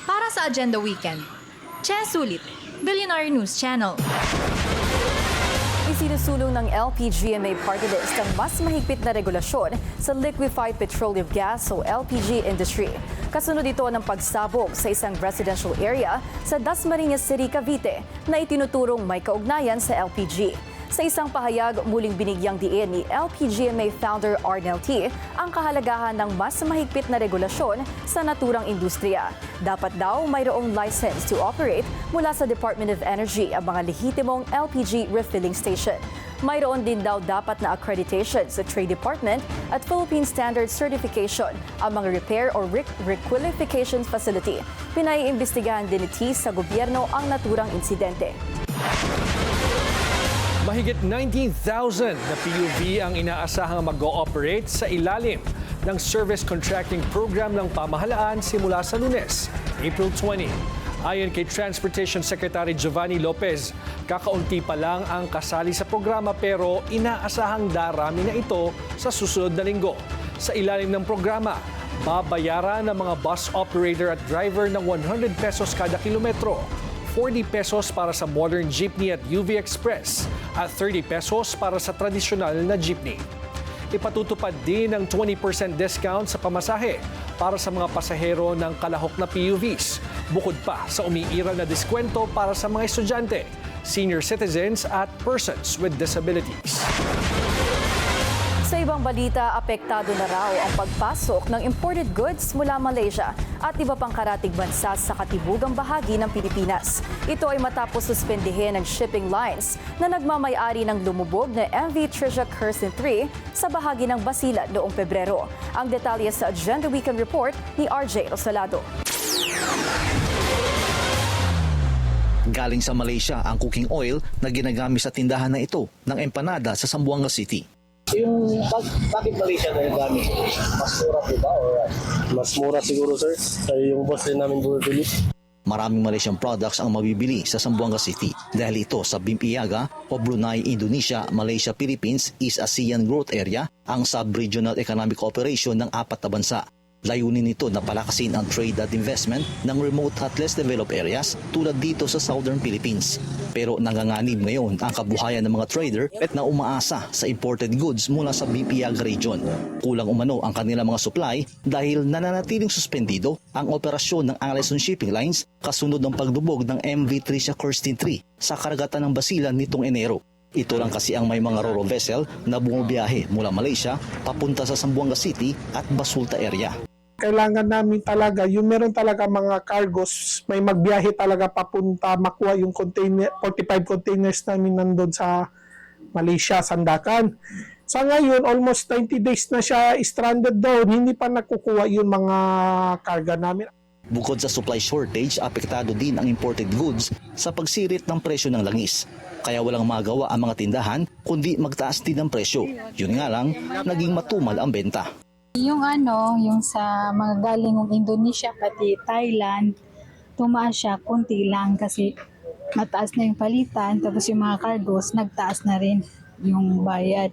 Para sa Agenda Weekend, Che Sulit, Billionaire News Channel. Isinusulong ng LPGMA Party List ang mas mahigpit na regulasyon sa liquefied petroleum gas o LPG industry. Kasunod ito ng pagsabog sa isang residential area sa Dasmariñas City, Cavite na itinuturong may kaugnayan sa LPG. Sa isang pahayag, muling binigyang diin ni LPGMA founder Arnel T. ang kahalagahan ng mas mahigpit na regulasyon sa naturang industriya. Dapat daw mayroong license to operate mula sa Department of Energy ang mga lehitimong LPG refilling station. Mayroon din daw dapat na accreditation sa Trade Department at Philippine Standard Certification ang mga repair or requalification facility. Pinaiimbestigahan din ni T sa gobyerno ang naturang insidente. Mahigit 19,000 na PUV ang inaasahang mag-ooperate sa ilalim ng Service Contracting Program ng pamahalaan simula sa Lunes, April 20. Ayon kay Transportation Secretary Giovanni Lopez, kakaunti pa lang ang kasali sa programa pero inaasahang darami na ito sa susunod na linggo. Sa ilalim ng programa, babayaran ng mga bus operator at driver ng 100 pesos kada kilometro, 40 pesos para sa modern jeepney at UV Express at 30 pesos para sa tradisyonal na jeepney. Ipatutupad din ang 20% discount sa pamasahe para sa mga pasahero ng kalahok na PUVs, bukod pa sa umiiral na diskwento para sa mga estudyante, senior citizens at persons with disabilities. Sa ibang balita, apektado na raw ang pagpasok ng imported goods mula Malaysia at iba pang karatig bansa sa katibugang bahagi ng Pilipinas. Ito ay matapos suspendihin ng shipping lines na nagmamay-ari ng lumubog na MV Trisha Kirsten 3 sa bahagi ng Basilan noong Pebrero. Ang detalye sa Agenda Weekend Report ni RJ Rosalado. Galing sa Malaysia ang cooking oil na ginagamit sa tindahan na ito ng empanada sa Zamboanga City. Yung bakit Malaysia na yung gamit? Mas mura po ba? Or mas mura siguro, sir. Kaya yung boss rin namin bumibili. Maraming Malaysian products ang mabibili sa Zamboanga City dahil ito sa BIM IAGA o Brunei, Indonesia, Malaysia, Philippines East ASEAN Growth Area ang sub-regional economic cooperation ng 4 na bansa. Layunin nito na palakasin ang trade at investment ng remote at less developed areas tulad dito sa Southern Philippines. Pero nanganganib ngayon ang kabuhayan ng mga trader na umaasa sa imported goods mula sa BIM-IAGA region. Kulang umano ang kanilang mga supply dahil nananatiling suspendido ang operasyon ng Alison Shipping Lines kasunod ng pagdubog ng MV Trisha Kirsten 3 sa karagatan ng Basilan nitong Enero. Ito lang kasi ang may mga ro-ro vessel na bumabiyahe mula Malaysia papunta sa Zamboanga City at Basulta area. Kailangan namin talaga, yung meron talaga mga cargos, may magbiyahe talaga papunta, makuha yung container, 45 containers namin nandun sa Malaysia, Sandakan. Sa ngayon, almost 90 days na siya stranded down, hindi pa nakukuha yung mga karga namin. Bukod sa supply shortage, apektado din ang imported goods sa pagsirit ng presyo ng langis. Kaya walang magawa ang mga tindahan kundi magtaas din ang presyo. Yun nga lang, naging matumal ang benta. Yung sa mga galing ng Indonesia pati Thailand, tumaas siya konti lang kasi mataas na yung palitan, tapos yung mga cargos nagtaas na rin yung bayad.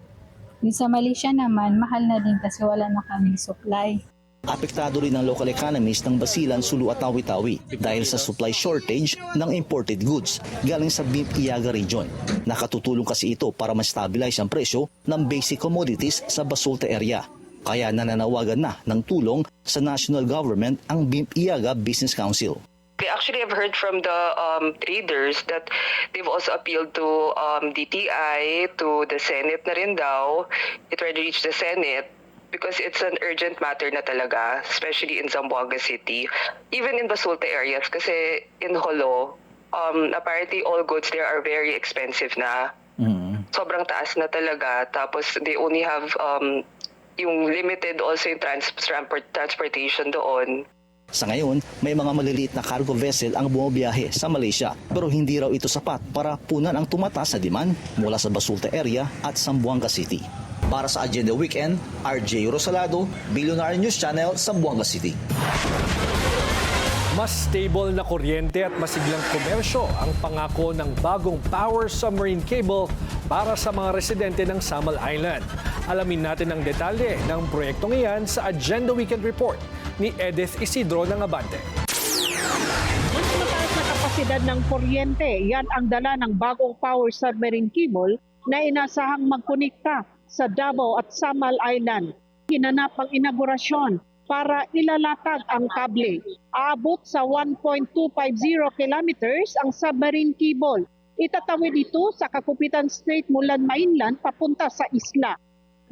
Yung sa Malaysia naman, mahal na din kasi wala na kaming supply. Apektado rin ang local economies ng Basilan, Sulu at Tawi-Tawi dahil sa supply shortage ng imported goods galing sa BIM-IAGA region. Nakatutulong kasi ito para ma-stabilize ang presyo ng basic commodities sa Basulta area. Kaya nananawagan na ng tulong sa national government ang BIM-IAGA Business Council. We actually have heard from the traders that they've also appealed to DTI, to the Senate na rin daw. It already reached the Senate because it's an urgent matter na talaga, especially in Zamboanga City. Even in Basulta areas kasi in Holo, apparently all goods there are very expensive na. Sobrang taas na talaga. Tapos they only have yung limited also yung transportation doon. Sa ngayon, may mga maliliit na cargo vessel ang bumabiyahe sa Malaysia pero hindi raw ito sapat para punan ang tumataas na demand mula sa Basulta area at Zamboanga City. Para sa Agenda Weekend, RJ Rosalado, Billionaire News Channel, Zamboanga City. Mas stable na kuryente at masiglang komersyo ang pangako ng bagong Power Submarine Cable para sa mga residente ng Samal Island. Alamin natin ang detalye ng proyektong iyan sa Agenda Weekend Report ni Edith Isidro ng Abante. Mas mataas na kapasidad ng kuryente, yan ang dala ng bagong Power Submarine Cable na inasahang magkonekta sa Davao at Samal Island. Hinanap ang inaugurasyon para ilalatag ang kable. Aabot sa 1.250 kilometers ang submarine cable. Itatawid ito sa Kakupitan Strait mula mainland papunta sa isla.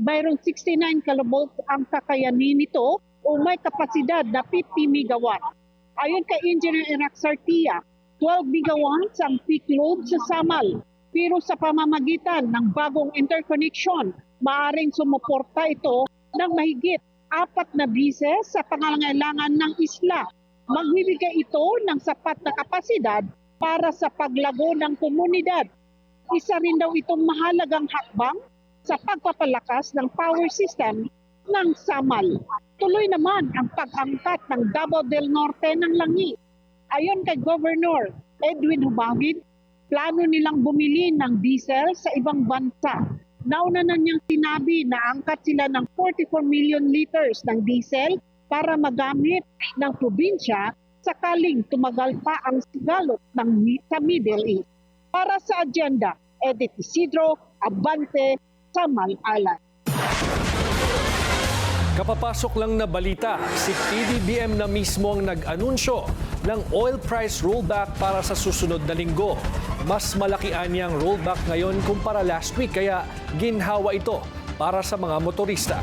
Mayroong 69 kilovolts ang kakayanin nito o may kapasidad na 50 megawatt. Ayon kay Engineer Iraq Sartia, 12 megawatts ang peak load sa Samal. Pero sa pamamagitan ng bagong interconnection, maaaring sumuporta ito ng mahigit 4 na bises sa pangangailangan ng isla. Magbibigay ito ng sapat na kapasidad para sa paglago ng komunidad. Isa rin daw itong mahalagang hakbang sa pagpapalakas ng power system ng Samal. Tuloy naman ang pag-angkat ng Davao del Norte ng langis. Ayon kay Governor Edwin Humangin, plano nilang bumili ng diesel sa ibang bansa. Nauna na niyang sinabi na angkat sila ng 44 million liters ng diesel para magamit ng probinsya sakaling tumagal pa ang sigalot sa Middle East. Para sa agenda, Edith Isidro, Abante, Samal Island. Kapapasok lang na balita, si PBBM na mismo ang nag-anunsyo ng oil price rollback para sa susunod na linggo. Mas malaki anyang rollback ngayon kumpara last week, kaya ginhawa ito para sa mga motorista.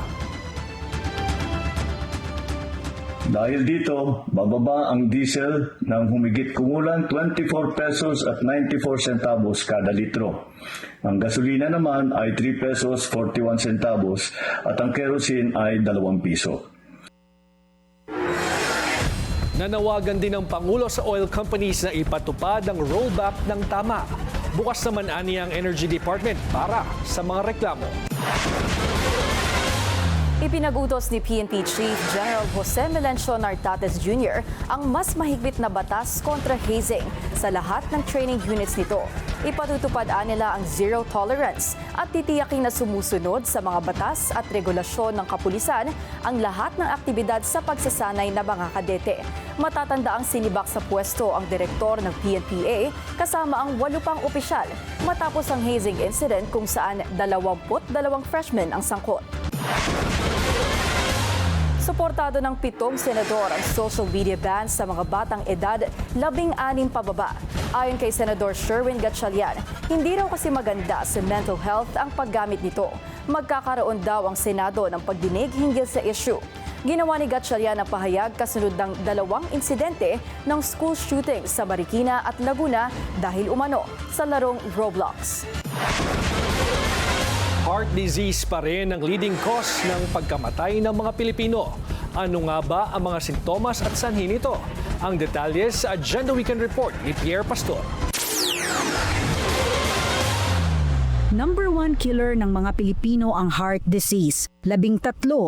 Dahil dito, bababa ang diesel ng humigit kumulang 24 pesos at 94 centavos kada litro. Ang gasolina naman ay 3 pesos 41 centavos at ang kerosene ay 2 piso. Nanawagan din ng Pangulo sa oil companies na ipatupad ang rollback ng tama. Bukas naman ani ang Energy Department para sa mga reklamo. Ipinagutos ni PNP Chief General Jose Melencio Nartates Jr. ang mas mahigpit na batas kontra hazing sa lahat ng training units nito. Ipatutupad nila ang zero tolerance at titiyaking na sumusunod sa mga batas at regulasyon ng kapulisan ang lahat ng aktibidad sa pagsasanay na mga kadete. Matatanda ang sinibak sa pwesto ang direktor ng PNPA kasama ang 8 pang opisyal matapos ang hazing incident kung saan 22 freshmen ang sangkot. Suportado ng 7 senador ang social media ban sa mga batang edad 16 pababa. Ayon kay Senador Sherwin Gatchalian, hindi raw kasi maganda sa mental health ang paggamit nito. Magkakaroon daw ang Senado ng pagdinig hinggil sa issue. Ginawa ni Gatchalian ang pahayag kasunod ng 2 insidente ng school shooting sa Marikina at Laguna dahil umano sa larong Roblox. Heart disease pa rin ang leading cause ng pagkamatay ng mga Pilipino. Ano nga ba ang mga sintomas at sanhi nito? Ang detalye sa Agenda Weekend Report ni Pierre Pastor. Number 1 killer ng mga Pilipino ang heart disease. 13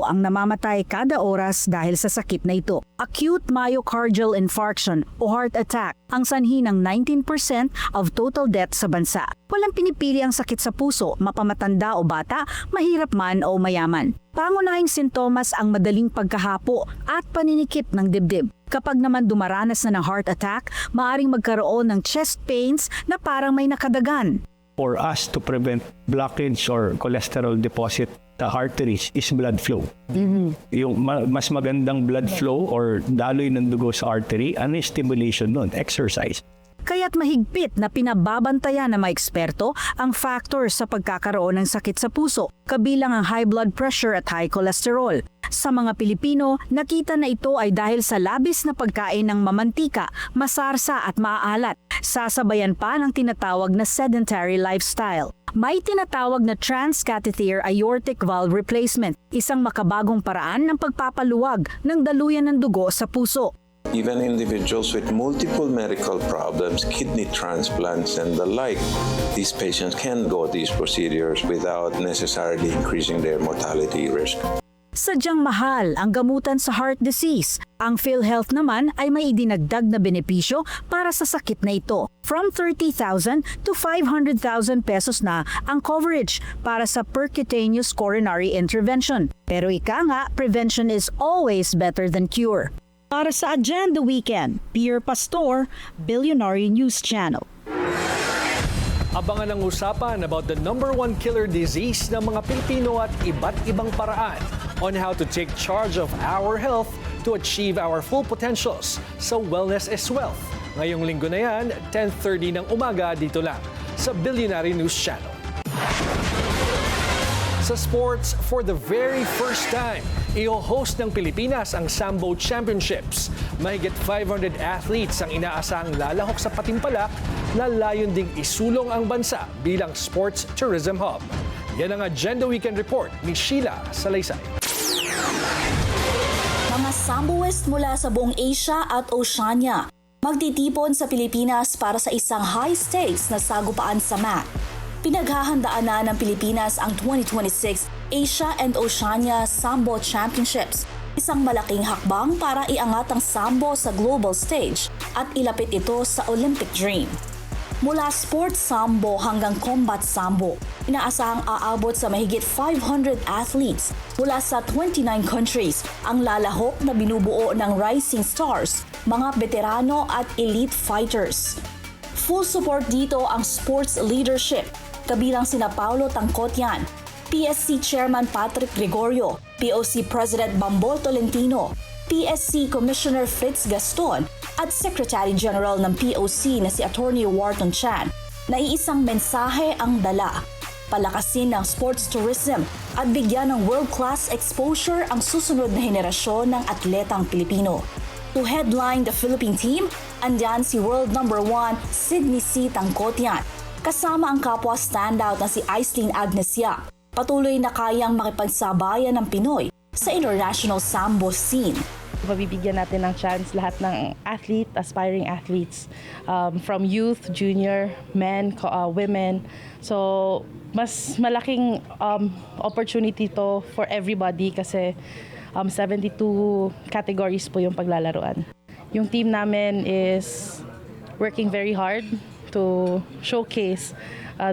ang namamatay kada oras dahil sa sakit na ito. Acute myocardial infarction o heart attack ang sanhi ng 19% of total death sa bansa. Walang pinipili ang sakit sa puso, mapamatanda o bata, mahirap man o mayaman. Pangunahing sintomas ang madaling pagkahapo at paninikip ng dibdib. Kapag naman dumaranas na ng heart attack, maaaring magkaroon ng chest pains na parang may nakadagan. For us to prevent blockage or cholesterol deposit the arteries is blood flow. Yung mas magandang blood flow or daloy ng dugo sa artery, ano yung stimulation nun? Exercise. Kaya't mahigpit na pinababantayan ng mga eksperto ang factors sa pagkakaroon ng sakit sa puso, kabilang ang high blood pressure at high cholesterol. Sa mga Pilipino, nakita na ito ay dahil sa labis na pagkain ng mamantika, masarsa at maaalat, sasabayan pa ng tinatawag na sedentary lifestyle. May tinatawag na transcatheter aortic valve replacement, isang makabagong paraan ng pagpapaluwag ng daluyan ng dugo sa puso. Even individuals with multiple medical problems, kidney transplants and the like, these patients can go these procedures without necessarily increasing their mortality risk. Sadyang mahal ang gamutan sa heart disease. Ang PhilHealth naman ay may idinagdag na benepisyo para sa sakit na ito. From 30,000 to 500,000 pesos na ang coverage para sa percutaneous coronary intervention. Pero ika nga, prevention is always better than cure. Para sa Agenda Weekend, Pierre Pastor, Billionaire News Channel. Abangan ang usapan about the number 1 killer disease ng mga Pilipino at iba't ibang paraan on how to take charge of our health to achieve our full potentials sa Wellness is Wealth. Ngayong linggo na yan, 10:30 ng umaga dito lang sa Billionaire News Channel. Sa sports, for the very first time, i-host ng Pilipinas ang Sambo Championships. Mahigit 500 athletes ang inaasahang lalahok sa Patimpalak na layon ding isulong ang bansa bilang sports tourism hub. Yan ang Agenda Weekend Report ni Sheila Salaysay. Mga Samboist mula sa buong Asia at Oceania magtitipon sa Pilipinas para sa isang high-stakes na sagupaan sa mat. Pinaghahandaan na ng Pilipinas ang 2026 Asia and Oceania Sambo Championships, isang malaking hakbang para iangat ang sambo sa global stage at ilapit ito sa Olympic dream. Mula sports sambo hanggang combat sambo, inaasahang aabot sa mahigit 500 athletes mula sa 29 countries ang lalahok na binubuo ng Rising Stars, mga veterano at elite fighters. Full support dito ang sports leadership, kabilang sina Paulo Tangkotyan, PSC Chairman Patrick Gregorio, POC President Bambol Tolentino, PSC Commissioner Fritz Gaston at Secretary General ng POC na si Attorney Wharton Chan na iisang mensahe ang dala. Palakasin ng sports tourism at bigyan ng world-class exposure ang susunod na henerasyon ng atletang Pilipino. To headline the Philippine team, andyan si world number 1 Sydney C. Tangkotyan. Kasama ang kapwa standout na si Aislinn Agnesia. Patuloy na kayang makipagsabayan ng Pinoy sa international sambo scene. Mabibigyan natin ng chance lahat ng aspiring athletes, from youth, junior, men, women. So, mas malaking opportunity to for everybody kasi 72 categories po yung paglalaruan. Yung team namin is working very hard to showcase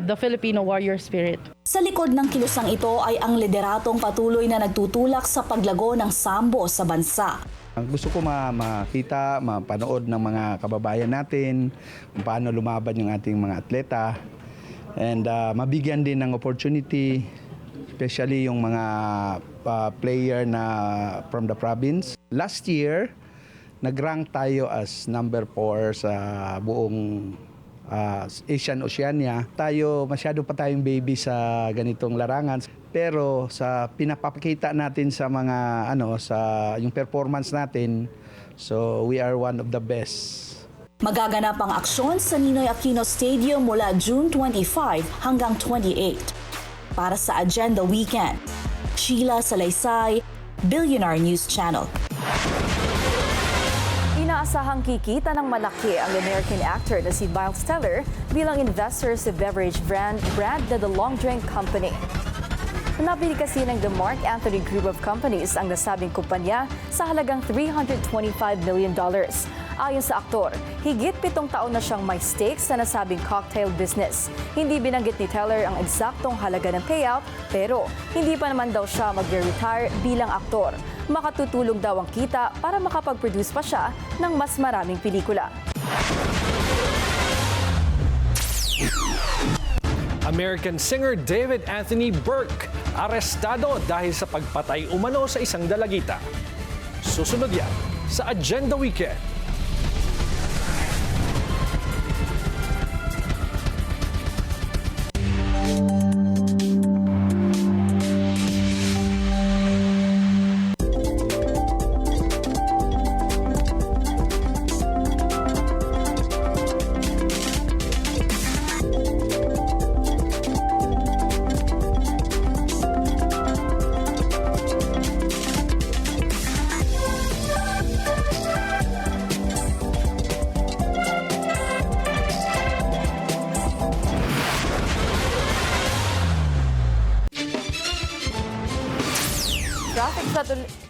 the Filipino warrior spirit. Sa likod ng kilusang ito ay ang lideratong patuloy na nagtutulak sa paglago ng sambo sa bansa. Gusto ko makita, mapanood ng mga kababayan natin kung paano lumaban yung ating mga atleta and mabigyan din ng opportunity, especially yung mga player na from the province. Last year, nag-rank tayo as number 4 sa buong Asian Oceania. Masyado pa tayong baby sa ganitong larangan. Pero sa pinapakita natin sa mga sa yung performance natin, so we are one of the best. Magaganap ang aksyon sa Ninoy Aquino Stadium mula June 25 hanggang 28. Para sa Agenda Weekend, Sheila Salaysay, Billionaire News Channel. Inaasahang kikita ng malaki ang American actor na si Miles Teller bilang investor sa beverage brand na The Long Drink Company. Nabili kasi ng The Mark Anthony Group of Companies ang nasabing kumpanya sa halagang $325 million. Ayon sa aktor, higit 7 taon na siyang may stakes sa nasabing cocktail business. Hindi binanggit ni Teller ang eksaktong halaga ng payout, pero hindi pa naman daw siya mag-retire bilang aktor. Makatutulong daw ang kita para makapag-produce pa siya ng mas maraming pelikula. American singer David Anthony Burke arestado dahil sa pagpatay umano sa isang dalagita. Susunod yan sa Agenda Weekend.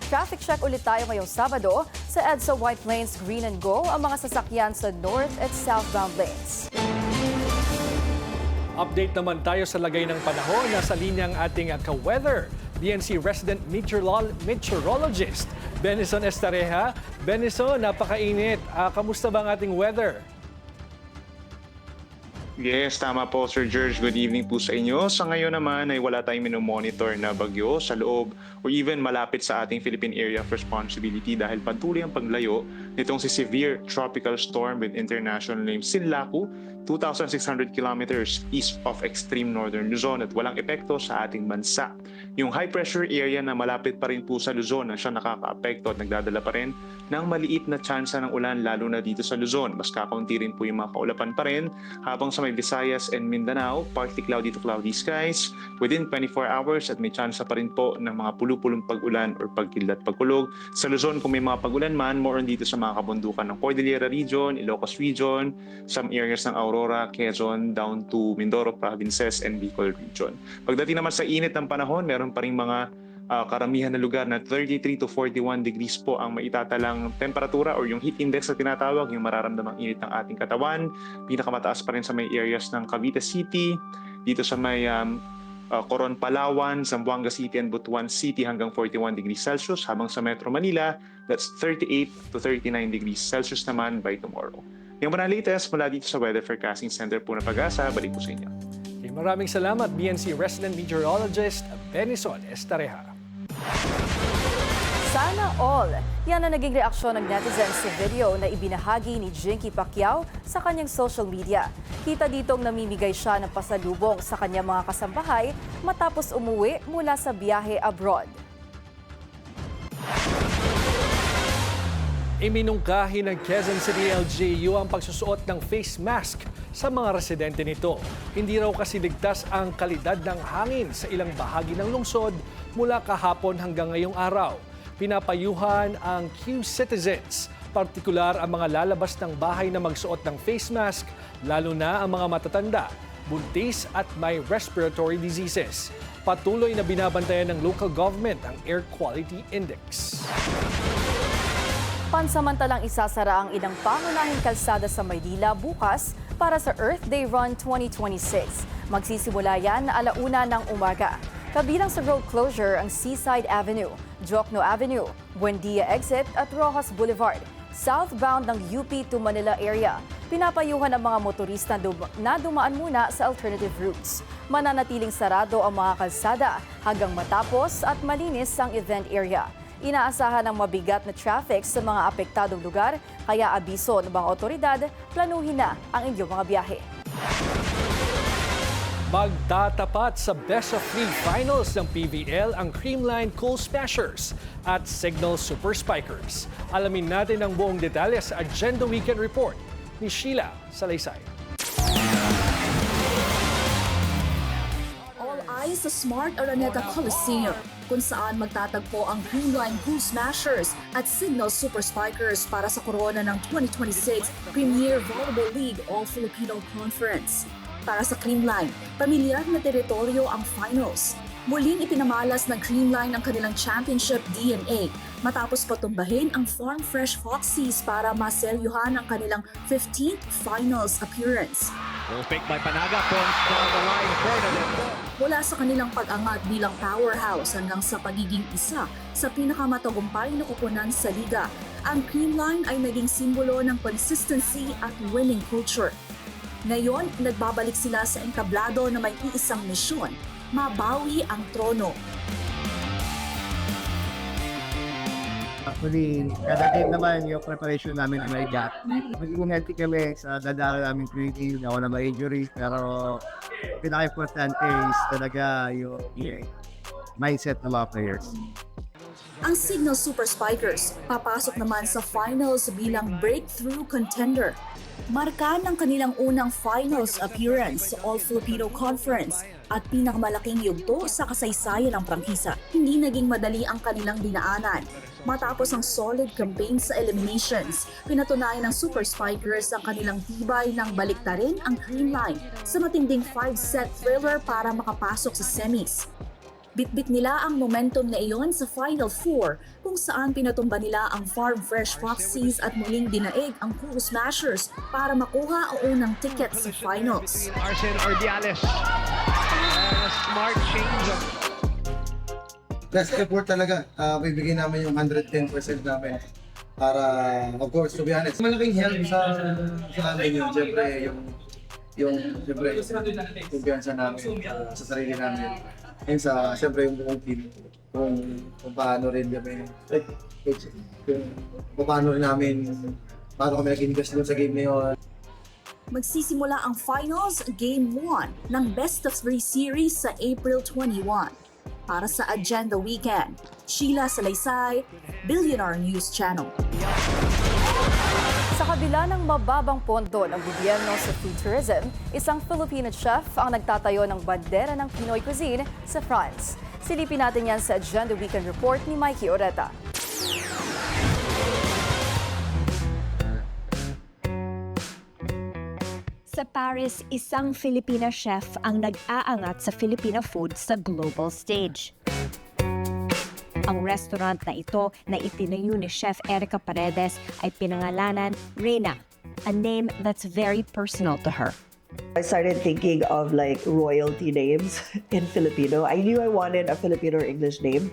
Traffic check ulit tayo ngayong Sabado sa EDSA White Plains Green and Go ang mga sasakyan sa north at southbound lanes. Update naman tayo sa lagay ng panahon. Nasa linya ang ating ka-weather, BNC resident meteorologist Benison Estareja. Benison, napakainit. Kamusta ba ang ating weather? Yes, tama po Sir George. Good evening po sa inyo. Sa ngayon naman ay wala tayong minomonitor na bagyo sa loob or even malapit sa ating Philippine Area of Responsibility dahil patuloy ang paglayo nitong si severe tropical storm with international name Sinlaku, 2,600 kilometers east of extreme northern Luzon at walang epekto sa ating bansa. Yung high pressure area na malapit pa rin po sa Luzon na siya nakaka-apekto at nagdadala pa rin ng maliit na tsansa ng ulan lalo na dito sa Luzon. Mas kakaunti rin po yung mga kaulapan pa rin habang sa may Visayas and Mindanao, partly cloudy to cloudy skies within 24 hours at may tsansa pa rin po ng mga pulupulong pag-ulan or pagkidlat pagkulog. Sa Luzon kung may mga pag-ulan man, more on dito sa mga kabundukan ng Cordillera Region, Ilocos Region, some areas ng Aurora, Quezon, down to Mindoro Provinces and Bicol Region. Pagdating naman sa init ng panahon, meron pa rin mga karamihan na lugar na 33 to 41 degrees po ang maitatalang temperatura or yung heat index na tinatawag, yung mararamdamang init ng ating katawan. Pinakamataas pa rin sa may areas ng Cavite City, dito sa may Coron, Palawan, Zamboanga City and Butuan City hanggang 41 degrees Celsius, habang sa Metro Manila, that's 38 to 39 degrees Celsius naman by tomorrow. Yung mga latest mula dito sa Weather Forecasting Center po ng Pag-asa, balik po sa inyo. Okay, maraming salamat, BNC Resident Meteorologist Benison Estareja. Sana all! Yan ang naging reaksyon ng netizens sa video na ibinahagi ni Jinky Pacquiao sa kanyang social media. Kita ditong namimigay siya ng pasalubong sa kanyang mga kasambahay matapos umuwi mula sa biyahe abroad. Iminungkahi ng Quezon City LGU ang pagsusuot ng face mask sa mga residente nito. Hindi raw kasi ligtas ang kalidad ng hangin sa ilang bahagi ng lungsod mula kahapon hanggang ngayong araw. Pinapayuhan ang Q-citizens, partikular ang mga lalabas ng bahay na magsuot ng face mask, lalo na ang mga matatanda, buntis at may respiratory diseases. Patuloy na binabantayan ng local government ang Air Quality Index. Pansamantalang isasara ang ilang pangunahing kalsada sa Maynila bukas para sa Earth Day Run 2026. Magsisimula yan na 1:00 ng umaga. Kabilang sa road closure ang Seaside Avenue, Jokno Avenue, Buendia Exit at Rojas Boulevard. Southbound ng UP to Manila area. Pinapayuhan ang mga motorista na dumaan muna sa alternative routes. Mananatiling sarado ang mga kalsada hanggang matapos at malinis ang event area. Inaasahan ng mabigat na traffic sa mga apektadong lugar, kaya abiso ng mga otoridad, planuhin na ang inyong mga biyahe. Magtatapat sa Best of 3 Finals ng PVL ang Creamline Cool Smashers at Signal Super Spikers. Alamin natin ang buong detalye sa Agenda Weekend Report ni Sheila Salaysay. All eyes sa Smart Araneta Coliseum, kung saan magtatagpo ang Creamline Cool Smashers at Signal Super Spikers para sa korona ng 2026 Premier Volleyball League All-Filipino Conference. Para sa Creamline, pamilyar na teritoryo ang finals. Muling ipinamalas ng Creamline ang kanilang championship DNA matapos patumbahin ang Farm Fresh Foxies para maselyuhan ang kanilang 15th finals appearance. Pick by Panaga, points down the line, Ferdinand. Mula sa kanilang pag-angat bilang powerhouse hanggang sa pagiging isa sa pinakamatagumpay na koponan sa liga, ang Creamline ay naging simbolo ng consistency at winning culture. Ngayon, nagbabalik sila sa entablado na may iisang misyon, mabawi ang trono. Actually, kada game naman yung preparation namin ay may gap. Magiging healthy kami sa dadala namin training, ako na may injury, pero pinaka-importante is talaga yung mindset ng mga players. Ang Signal Super Spikers papasok naman sa finals bilang breakthrough contender. Marka ng kanilang unang finals appearance sa All-Filipino Conference at pinakamalaking yugto sa kasaysayan ng prangkisa. Hindi naging madali ang kanilang dinaanan. Matapos ang solid campaign sa eliminations, pinatunayan ng Super Spikers ang kanilang tibay ng baliktarin ang Creamline sa matinding 5-set thriller para makapasok sa semis. Bitbit nila ang momentum na iyon sa Final Four kung saan pinatumba nila ang Farm Fresh Foxies at muling dinaig ang Cool Smashers para makuha ang unang ticket sa finals. Arsen Ordiales, smart change. Best effort talaga. Bibigyan namin yung 110% namin para, of course, to be honest, malaking help sa amin yun. Siyempre, yung kumpiyansa namin sa sarili namin. And siyempre yung buong team, kung paano rin kami, kung paano rin namin, paano kami nag-invest doon sa game na yun. Magsisimula ang finals Game 1 ng Best of 3 series sa April 21. Para sa Agenda Weekend, Sheila Salaysay, Billionaire News Channel. Sa kabila ng mababang pondo ng gobyerno sa food tourism, isang Filipino chef ang nagtatayo ng bandera ng Pinoy cuisine sa France. Silipin natin yan sa Agenda Weekend Report ni Mikey Oreta. Sa Paris, isang Filipina chef ang nag-aangat sa Filipino food sa global stage. Ang restaurant na ito na itinayo ni Chef Erica Paredes ay pinangalanan Reina, a name that's very personal to her. I started thinking of like royalty names in Filipino. I knew I wanted a Filipino or English name.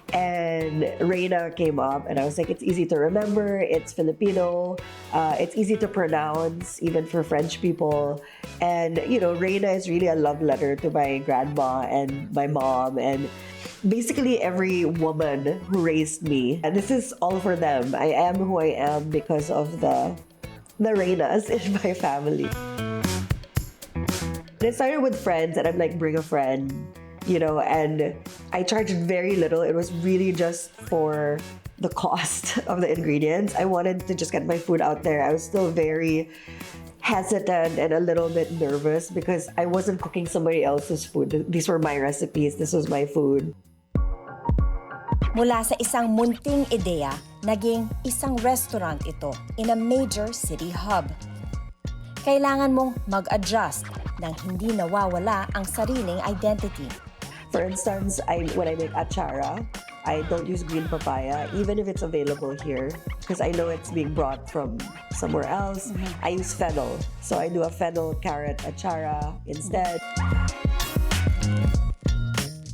And Reina came up and I was like, it's easy to remember, it's Filipino, it's easy to pronounce, even for French people. And, you know, Reina is really a love letter to my grandma and my mom and basically every woman who raised me. And this is all for them. I am who I am because of the Reinas in my family. It started with friends and I'm like, bring a friend. You know, and I charged very little. It was really just for the cost of the ingredients. I wanted to just get my food out there. I was still very hesitant and a little bit nervous because I wasn't cooking somebody else's food. These were my recipes. This was my food. Mula sa isang munting ideya, naging isang restaurant ito in a major city hub. Kailangan mong mag-adjust nang hindi nawawala ang sariling identity. For instance, when I make achara, I don't use green papaya, even if it's available here, because I know it's being brought from somewhere else. I use fennel. So I do a fennel carrot achara instead.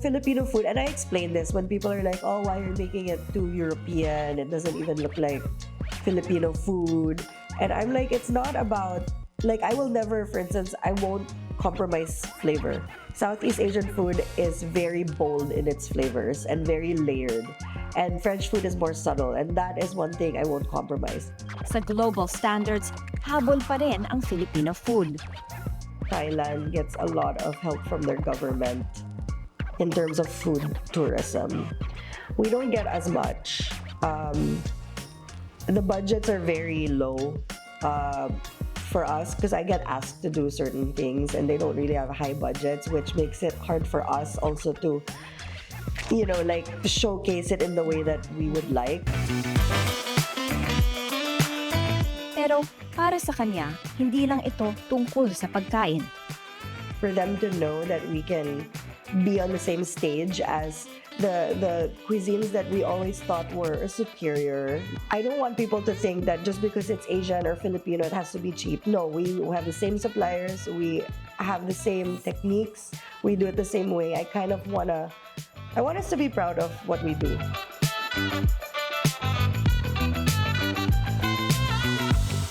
Filipino food, and I explain this when people are like, oh, why are you making it too European? It doesn't even look like Filipino food. And I'm like, it's not about, like, I will never, for instance, I won't compromise flavor. Southeast Asian food is very bold in its flavors and very layered. And French food is more subtle, and that is one thing I won't compromise. Sa global standards, habol pa rin ang Filipino food. Thailand gets a lot of help from their government in terms of food tourism. We don't get as much. The budgets are very low. For us, because I get asked to do certain things and they don't really have high budgets, which makes it hard for us also to, you know, like showcase it in the way that we would like. Pero para sa kanya, hindi lang ito tungkol sa pagkain. For them to know that we can be on the same stage as the cuisines that we always thought were superior. I don't want people to think that just because it's Asian or Filipino, it has to be cheap. No, we have the same suppliers, we have the same techniques, we do it the same way. I want us to be proud of what we do.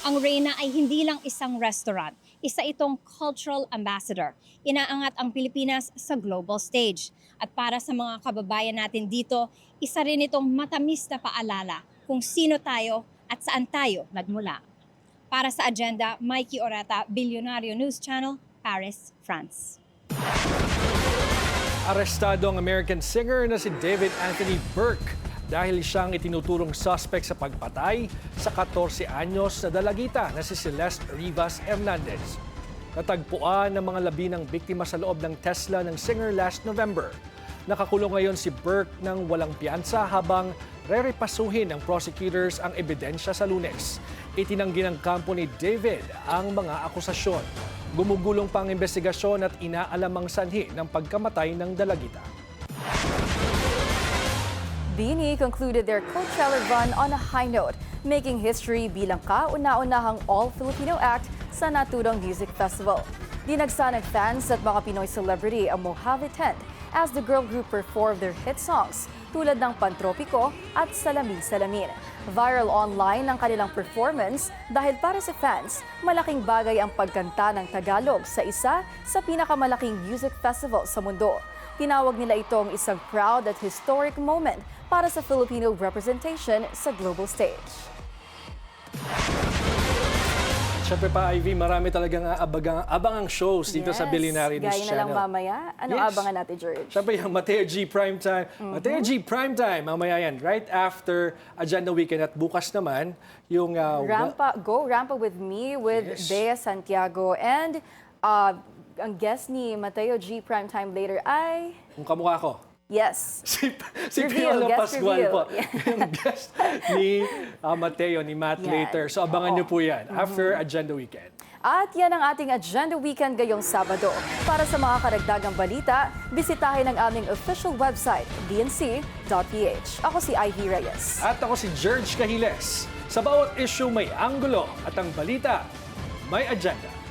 Ang Reina ay hindi lang isang restaurant, isa itong cultural ambassador. Inaangat ang Pilipinas sa global stage. At para sa mga kababayan natin dito, isa rin itong matamis na paalala kung sino tayo at saan tayo nagmula. Para sa Agenda, Mikey Orata, Bilyonaryo News Channel, Paris, France. Arestado ang American singer na si David Anthony Burke dahil siyang itinuturong suspect sa pagpatay sa 14 anyos na dalagita na si Celeste Rivas Hernandez. Natagpuan ng mga labi ng biktima sa loob ng Tesla ng singer last November. Nakakulong ngayon si Burke ng walang piyansa habang rerepasuhin ng prosecutors ang ebidensya sa Lunes. Itinanggi ng kampo ni David ang mga akusasyon. Gumugulong pang investigasyon at inaalamang sanhi ng pagkamatay ng dalagita. BINI concluded their Coachella run on a high note, making history bilang kauna-unahang all-Filipino act sa naturang music festival. Dinagsa ng fans at mga Pinoy celebrity ang Mojave tent as the girl group performed their hit songs tulad ng Pantropiko at Salamin-Salamin. Viral online ang kanilang performance dahil para sa fans, malaking bagay ang pagkanta ng Tagalog sa isa sa pinakamalaking music festival sa mundo. Tinawag nila itong isang proud at historic moment para sa Filipino representation sa global stage. Siyempre pa, Ivy, marami talagang abangang shows dito sa Bilyonaryo News Channel. Gaya na lang mamaya. Anong abangan natin, George? Siyempre yung Mateo G Primetime. Mateo G Primetime, mamaya yan. Right after Agenda Weekend at bukas naman, yung... Rampa with me with Bea Santiago. And ang guest ni Mateo G Primetime later ay... Yung kamukha ko. Yes. Si Piolo Pascual po. Yung guest ni Mateo, ni Matt later. So abangan nyo po yan after Agenda Weekend. At yan ang ating Agenda Weekend ngayong Sabado. Para sa mga karagdagang balita, bisitahin ang aming official website, dnc.ph. Ako si Ivy Reyes. At ako si George Cahiles. Sa bawat issue may anggulo at ang balita may agenda.